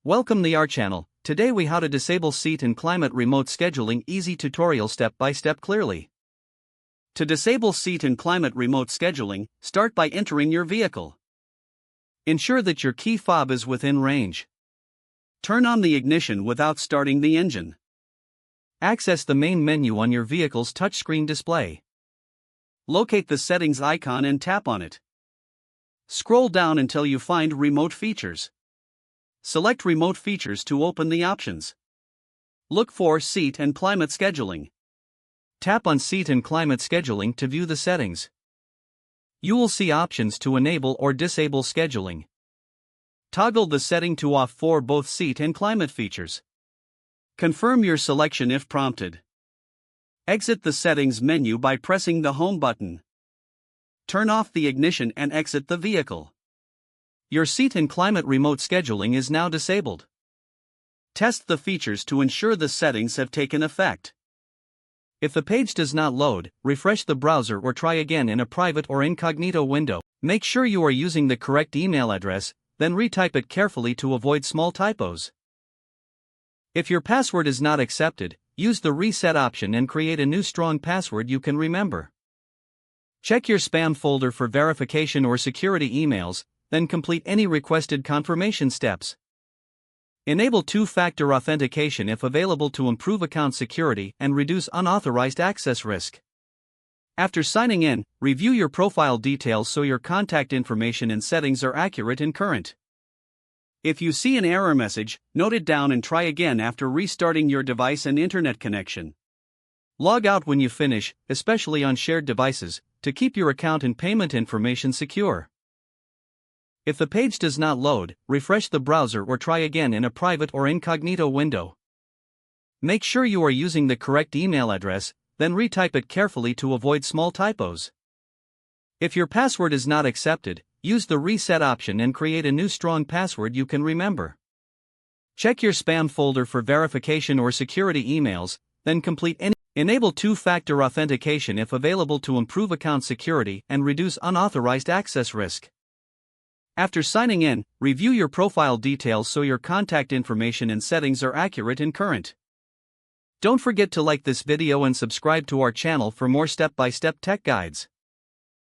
Welcome to our channel. Today we how to disable seat and climate remote scheduling easy tutorial step by step clearly. To disable seat and climate remote scheduling, start by entering your vehicle. Ensure that your key fob is within range. Turn on the ignition without starting the engine. Access the main menu on your vehicle's touchscreen display. Locate the settings icon and tap on it. Scroll down until you find Remote Features. Select Remote Features to open the options. Look for Seat and Climate Scheduling. Tap on Seat and Climate Scheduling to view the settings. You will see options to enable or disable scheduling. Toggle the setting to off for both seat and climate features. Confirm your selection if prompted. Exit the settings menu by pressing the Home button. Turn off the ignition and exit the vehicle. Your seat and climate remote scheduling is now disabled. Test the features to ensure the settings have taken effect. If the page does not load, refresh the browser or try again in a private or incognito window. Make sure you are using the correct email address, then retype it carefully to avoid small typos. If your password is not accepted, use the reset option and create a new strong password you can remember. Check your spam folder for verification or security emails, then complete any requested confirmation steps. Enable two-factor authentication if available to improve account security and reduce unauthorized access risk. After signing in, review your profile details so your contact information and settings are accurate and current. If you see an error message, note it down and try again after restarting your device and internet connection. Log out when you finish, especially on shared devices, to keep your account and payment information secure. If the page does not load, refresh the browser or try again in a private or incognito window. Make sure you are using the correct email address, then retype it carefully to avoid small typos. If your password is not accepted, use the reset option and create a new strong password you can remember. Check your spam folder for verification or security emails, then complete any. Enable two-factor authentication if available to improve account security and reduce unauthorized access risk. After signing in, review your profile details so your contact information and settings are accurate and current. Don't forget to like this video and subscribe to our channel for more step-by-step tech guides.